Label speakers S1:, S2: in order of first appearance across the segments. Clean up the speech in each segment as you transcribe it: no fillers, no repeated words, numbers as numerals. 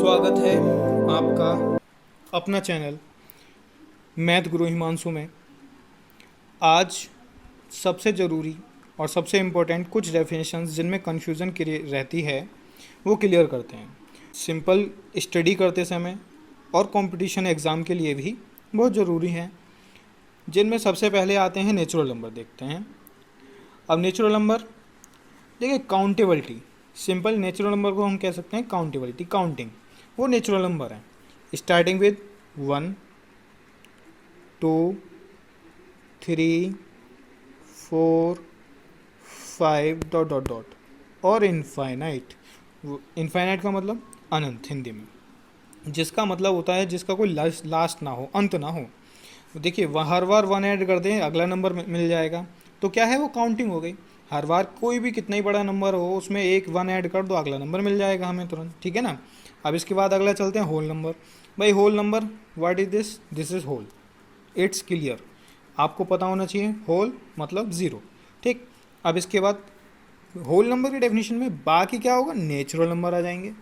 S1: स्वागत है आपका अपना चैनल मैथ गुरु हिमांशु में। आज सबसे ज़रूरी और सबसे इम्पोर्टेंट कुछ डेफिनेशंस जिनमें कन्फ्यूज़न रहती है वो क्लियर करते हैं। सिंपल स्टडी करते समय और कंपटीशन एग्ज़ाम के लिए भी बहुत ज़रूरी हैं, जिनमें सबसे पहले आते हैं नेचुरल नंबर। देखते हैं अब नेचुरल नंबर। देखिए काउंटेबिलिटी, सिंपल नेचुरल नंबर को हम कह सकते हैं काउंटेबिलिटी, काउंटिंग, वो नेचुरल नंबर है starting with 1 2 3 4 5 dot dot dot और इनफाइनाइट। इनफाइनाइट का मतलब अनंत हिंदी में, जिसका मतलब होता है जिसका कोई लास्ट ना हो, अंत ना हो। देखिए हर बार 1 ऐड कर दें अगला नंबर मिल जाएगा, तो क्या है वो काउंटिंग हो गई। हर बार कोई भी कितना ही बड़ा नंबर हो उसमें एक 1 ऐड कर दो अगला नंबर मिल जाएगा हमें तुरंत, ठीक है ना। अब इसके बाद अगला चलते हैं होल नंबर। भाई whole number what is this, this is whole, it's clear, आपको पता होना चाहिए होल मतलब ज़ीरो, ठीक। अब इसके बाद होल नंबर की डेफिनेशन में बाकी क्या होगा, नेचुरल नंबर आ जाएंगे।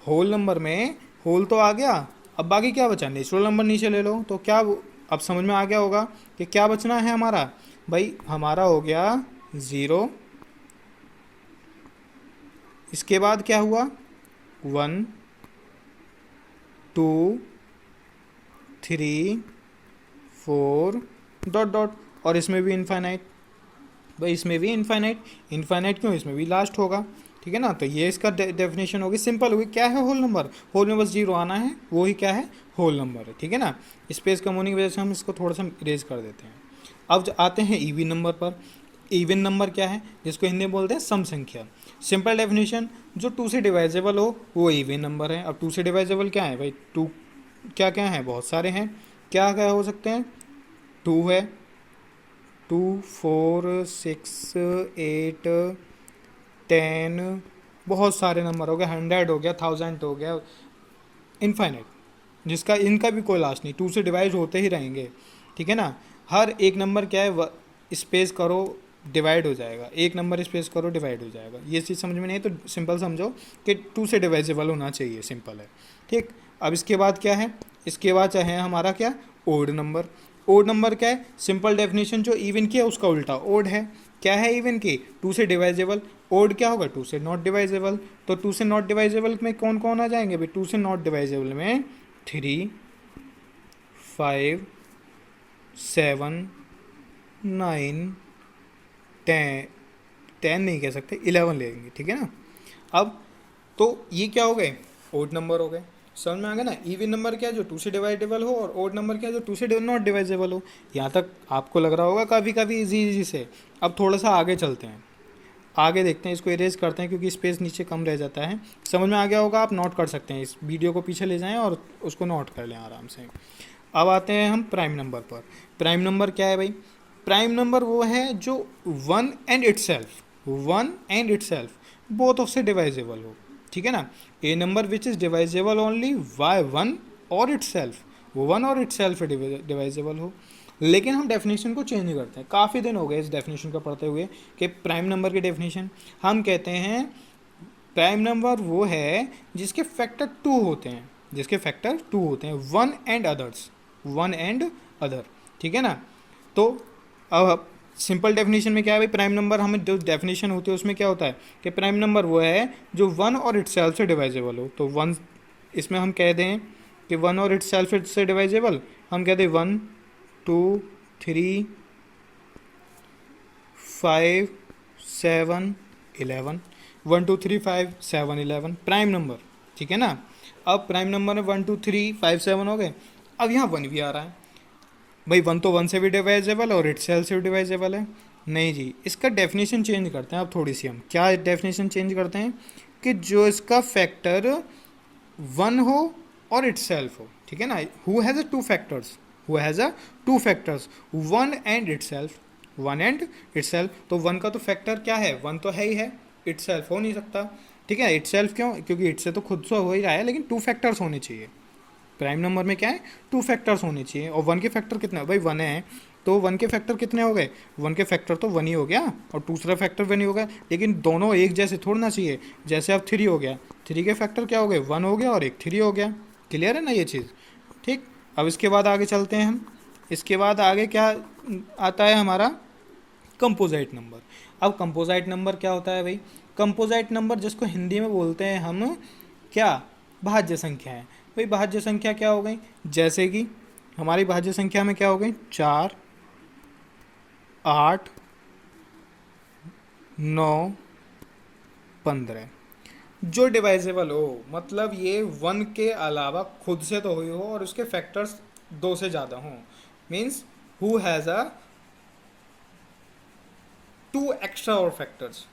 S1: होल नंबर में होल तो आ गया, अब बाकी क्या बचा, नेचुरल नंबर नीचे ले लो, तो क्या अब समझ में आ गया होगा कि क्या बचना है हमारा। भाई हमारा हो गया 0, इसके बाद क्या हुआ 1 2 3 4 डॉट डॉट, और इसमें भी इनफाइनाइट। भाई इसमें भी इनफाइनाइट, इनफाइनाइट क्यों, इसमें भी लास्ट होगा, ठीक है ना। तो ये इसका डेफिनेशन होगी, सिंपल होगी। क्या है होल नंबर, होल में बस 0 आना है, वो ही क्या है होल नंबर है, ठीक है ना। स्पेस कम होने की वजह से हम इसको थोड़ा सा इरेज कर देते हैं। अब आते हैं इवन नंबर पर। इवन नंबर क्या है, जिसको हिंदी में बोलते हैं सम संख्या। सिंपल डेफिनेशन, जो 2 से डिवाइजेबल हो वो इवन नंबर है। अब 2 से डिवाइजेबल क्या है भाई, 2 क्या क्या है, बहुत सारे हैं। क्या क्या हो सकते हैं, 2 है, 2 4 6 8 10, बहुत सारे नंबर हो गए, 100 हो गया, 1000 हो गया, इनफाइनाइट, जिसका इनका भी कोई लास्ट नहीं, 2 से डिवाइड होते ही रहेंगे, ठीक है ना। हर एक नंबर क्या है स्पेस करो डिवाइड हो जाएगा, एक नंबर स्पेस करो डिवाइड हो जाएगा। ये चीज़ समझ में नहीं है तो सिंपल समझो कि 2 से डिवाइजेबल होना चाहिए, सिंपल है, ठीक। अब इसके बाद क्या है, इसके बाद चाहे हमारा क्या, ओड नंबर। ओड नंबर क्या है, सिंपल डेफिनेशन, जो इवन की है उसका उल्टा ओड है। क्या है इवन की, 2 से डिवाइजेबल, ओड क्या होगा 2 से नॉट डिवाइजेबल। तो 2 से नॉट डिवाइजेबल में कौन कौन आ जाएंगे भाई, 2 से नॉट डिवाइजेबल में 3 5 7 9 10, 10 नहीं कह सकते, 11 लेंगे, ठीक है ना। अब तो ये क्या हो गए, ओड नंबर हो गए। समझ में आ गया ना। इवन नंबर क्या है, जो 2 से डिवाइडेबल हो, और ओड नंबर क्या है, जो 2 से नॉट डिवाइजेबल हो। यहाँ तक आपको लग रहा होगा काफ़ी काफ़ी इजी से। अब थोड़ा सा आगे चलते हैं, आगे देखते हैं, इसको इरेज करते हैं क्योंकि स्पेस नीचे कम रह जाता है। समझ में आ गया होगा, आप नोट कर सकते हैं, इस वीडियो को पीछे ले जाएं और उसको नोट कर लें आराम से। अब आते हैं हम प्राइम नंबर पर। प्राइम नंबर क्या है भाई, प्राइम नंबर वो है जो 1 एंड इटसेल्फ बोथ ऑफ से डिवाइजेबल हो, ठीक है ना। A number which is divisible only by 1 और इटसेल्फ, वो 1 और इटसेल्फ डिवाइजेबल हो। लेकिन हम डेफिनेशन को चेंज करते हैं, काफ़ी दिन हो गए इस डेफिनेशन को पढ़ते हुए कि प्राइम नंबर की डेफिनेशन हम कहते हैं प्राइम नंबर वो है जिसके फैक्टर 2 होते हैं, जिसके फैक्टर 2 होते हैं, 1 एंड अदर्स, 1 एंड अदर, ठीक है ना। तो अब सिंपल डेफिनेशन में क्या है भाई, प्राइम नंबर हमें जो डेफिनेशन होती है उसमें क्या होता है कि प्राइम नंबर वो है जो 1 और इटसेल्फ से डिवाइजेबल हो। तो 1, इसमें हम कह दें कि 1 और इटसेल्फ से डिवाइजेबल, हम कहते हैं 1 2 3 5 7 11, 1 2 3 5 7 11 प्राइम नंबर, ठीक है ना। अब प्राइम नंबर में 1 2 3 5 7 हो गए। अब यहाँ 1 भी आ रहा है भाई, 1 तो 1 से भी डिवाइजेबल और इटसेल्फ से भी डिवाइजेबल है। नहीं जी, इसका डेफिनेशन चेंज करते हैं अब थोड़ी सी। हम क्या डेफिनेशन चेंज करते हैं कि जो इसका फैक्टर 1 हो और इटसेल्फ हो, ठीक है ना। Who has a 2 factors, who has a 2 factors 1 and itself, 1 and itself. तो 1 का तो फैक्टर क्या है, 1 तो है ही है, इटसेल्फ हो नहीं सकता, ठीक है। इटसेल्फ क्यों, क्योंकि इट से तो खुद से हो ही रहा है, लेकिन 2 फैक्टर्स होने चाहिए। प्राइम नंबर में क्या है, 2 फैक्टर्स होने चाहिए। और 1 के फैक्टर कितने भाई, 1 है, तो 1 के फैक्टर कितने हो गए, 1 के फैक्टर तो 1 ही हो गया और दूसरा फैक्टर 1 ही हो गया, लेकिन दोनों एक जैसे थोड़ना चाहिए। जैसे अब 3 हो गया, 3 के फैक्टर क्या हो गए, 1 हो गया और एक 3 हो गया। क्लियर है ना ये चीज़? ठीक। अब इसके बाद आगे चलते हैं हम। इसके बाद आगे क्या आता है हमारा, कंपोजिट नंबर। अब कंपोजिट नंबर क्या होता है भाई, कंपोजिट नंबर जिसको हिंदी में बोलते हैं हम क्या, भाज्य संख्या है। भाई भाज्य संख्या क्या हो गई, जैसे कि हमारी भाज्य संख्या में क्या हो गई, 4, 8, 9, 15, जो डिवाइजेबल हो, मतलब ये 1 के अलावा खुद से तो हुई हो और उसके फैक्टर्स 2 से ज़्यादा हों, means who has a 2 extra और फैक्टर्स,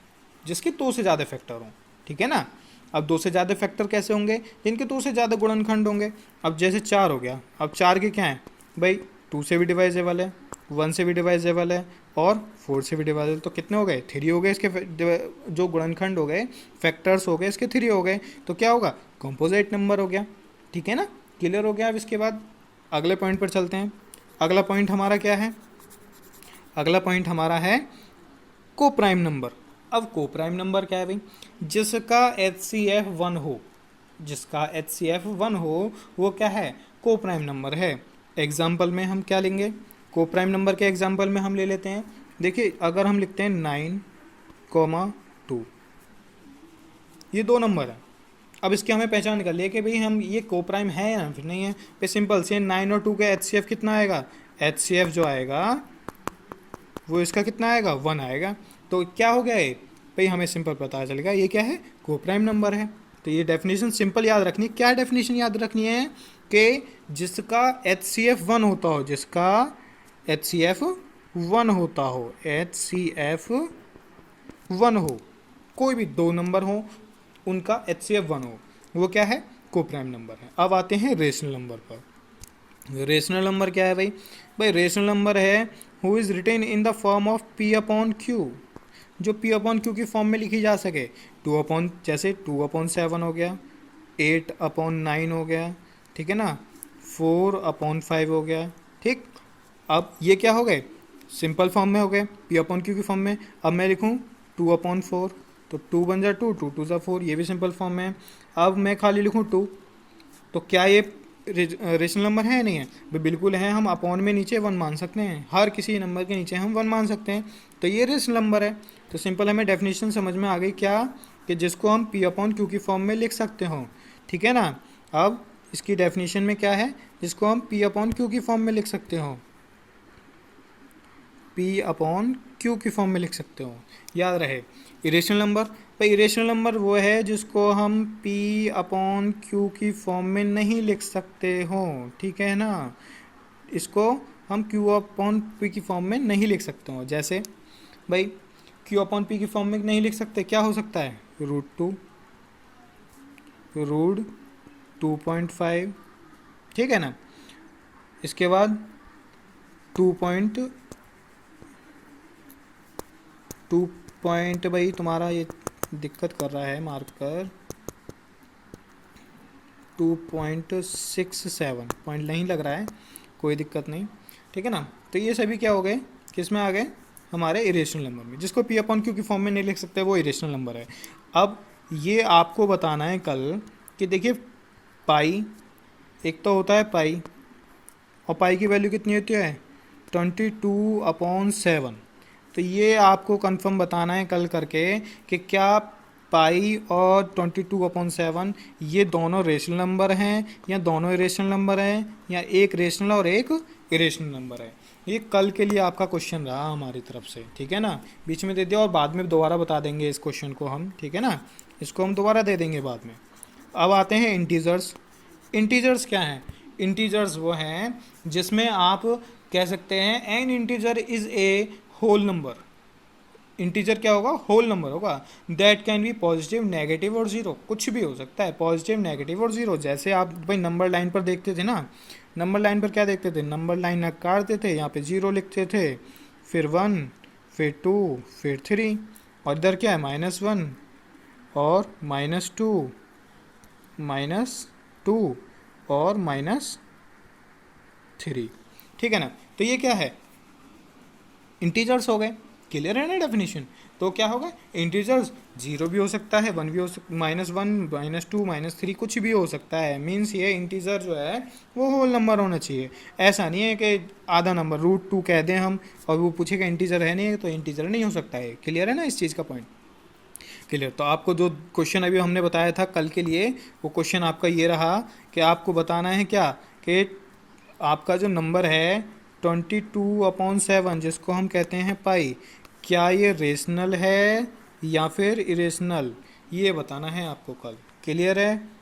S1: जिसके 2 से ज़्यादा फैक्टर हों। ठीक है ना? अब 2 से ज़्यादा फैक्टर कैसे होंगे, जिनके 2 से ज़्यादा गुणनखंड होंगे। अब जैसे 4 हो गया, अब 4 के क्या हैं भाई, 2 से भी डिवाइजेबल है, 1 से भी डिवाइजेबल है और 4 से भी डिवाइजेबल, तो कितने हो गए, 3 हो गए इसके जो गुणनखंड हो गए, फैक्टर्स हो गए इसके 3 हो गए, तो क्या होगा, कंपोजिट नंबर हो गया। ठीक है ना? क्लियर हो गया। अब इसके बाद अगले पॉइंट पर चलते हैं। अगला पॉइंट हमारा क्या है, अगला पॉइंट हमारा है को प्राइम नंबर। अब को प्राइम नंबर क्या है भाई, जिसका HCF 1 हो, जिसका HCF 1 हो वो क्या है, को प्राइम नंबर है। एग्जाम्पल में हम क्या लेंगे, को प्राइम नंबर के एग्जाम्पल में हम ले लेते हैं, देखिए अगर हम लिखते हैं 9,2, ये 2 नंबर है। अब इसकी हमें पहचान निकालिए कि भाई हम ये को प्राइम है या फिर नहीं है। पे सिंपल से 9 और 2 का HCF कितना आएगा, HCF जो आएगा वो इसका कितना आएगा, 1 आएगा। तो क्या हो गया है भाई, हमें सिंपल पता चलेगा ये क्या है, को प्राइम नंबर है। तो ये डेफिनेशन सिंपल याद रखनी है। क्या डेफिनेशन याद रखनी है कि जिसका HCF 1 होता हो, जिसका HCF 1 होता हो, HCF 1 हो, कोई भी 2 नंबर हो उनका HCF 1 हो, वो क्या है, को प्राइम नंबर है। अब आते हैं रेशनल नंबर पर। रेशनल नंबर क्या है भाई, भाई रेशनल नंबर है who is written in the form of P/Q, जो P/Q की फॉर्म में लिखी जा सके। जैसे 2/7 हो गया, 8/9 हो गया, ठीक है ना, 4/5 हो गया। ठीक। अब ये क्या हो गए, सिंपल फॉर्म में हो गए, P/Q की फॉर्म में। अब मैं लिखूँ 2/4, तो 2 बन जा 2, 2 2 4, ये भी सिंपल फॉर्म में है। अब मैं खाली लिखूँ 2, तो क्या ये रेशनल नंबर है नहीं है, भाई बिल्कुल है। हम अपॉन में नीचे 1 मान सकते हैं, हर किसी नंबर के नीचे हम 1 मान सकते हैं, तो ये रेशनल नंबर है। तो सिंपल हमें डेफिनेशन समझ में आ गई क्या, कि जिसको हम P/Q की फॉर्म में लिख सकते हो। ठीक है ना? अब इसकी डेफिनेशन में क्या है, जिसको हम P/Q की फॉर्म में लिख सकते हो, P/Q की फॉर्म में लिख सकते हो, याद रहे। इरेशनल नंबर, भाई इरेशनल नंबर वो है जिसको हम P/Q की फॉर्म में नहीं लिख सकते हो। ठीक है ना? इसको हम Q/P की फॉर्म में नहीं लिख सकते हो। जैसे भाई Q/P की फॉर्म में नहीं लिख सकते, क्या हो सकता है, √2, √2.5, ठीक है ना। इसके बाद 2 पॉइंट भाई तुम्हारा ये दिक्कत कर रहा है मार्कर, 2.67 पॉइंट नहीं लग रहा है, कोई दिक्कत नहीं। ठीक है ना? तो ये सभी क्या हो गए, किस में आ गए, हमारे इरेशनल नंबर में। जिसको P/Q की फॉर्म में नहीं लिख सकते वो इरेशनल नंबर है। अब ये आपको बताना है कल कि देखिए पाई, एक तो होता है पाई, और पाई की वैल्यू कितनी होती है, 22/7। तो ये आपको कंफर्म बताना है कल करके कि क्या पाई और 22/7 ये दोनों रेशनल नंबर हैं या दोनों इरेशनल नंबर हैं, या एक रेशनल और एक इरेशनल नंबर है। ये कल के लिए आपका क्वेश्चन रहा हमारी तरफ से। ठीक है ना? बीच में दे दिया और बाद में दोबारा बता देंगे इस क्वेश्चन को हम। ठीक है ना? इसको हम दोबारा दे देंगे बाद में। अब आते हैं इंटीजर्स। इंटीजर्स क्या हैं, इंटीजर्स वो हैं जिसमें आप कह सकते हैं an integer is a whole number. Integer क्या होगा, होल नंबर होगा। That can be positive, negative और ज़ीरो, कुछ भी हो सकता है, पॉजिटिव, नेगेटिव और ज़ीरो। जैसे आप भाई नंबर लाइन पर देखते थे ना, नंबर लाइन पर क्या देखते थे, नंबर लाइन काटते थे, यहाँ पे 0 लिखते थे, फिर 1, फिर 2, फिर 3, और इधर क्या है, -1 और -2, -2 और -3। ठीक है ना? तो ये क्या है, इंटीजर्स हो गए। क्लियर है ना डेफिनेशन? तो क्या होगा, इंटीजर्स जीरो भी हो सकता है, वन भी हो सकता, -1 -2 -3 कुछ भी हो सकता है। मीन्स ये इंटीजर जो है वो होल नंबर होना चाहिए। ऐसा नहीं है कि आधा नंबर √2 कह दें हम और वो पूछेगा इंटीजर है नहीं, तो इंटीजर नहीं हो सकता है। क्लियर है ना इस चीज़ का पॉइंट? क्लियर। तो आपको जो क्वेश्चन अभी हमने बताया था कल के लिए, वो क्वेश्चन आपका ये रहा कि आपको बताना है क्या, कि आपका जो नंबर है 22/7 जिसको हम कहते हैं पाई, क्या ये रेशनल है या फिर इरेशनल, ये बताना है आपको कल। क्लियर है?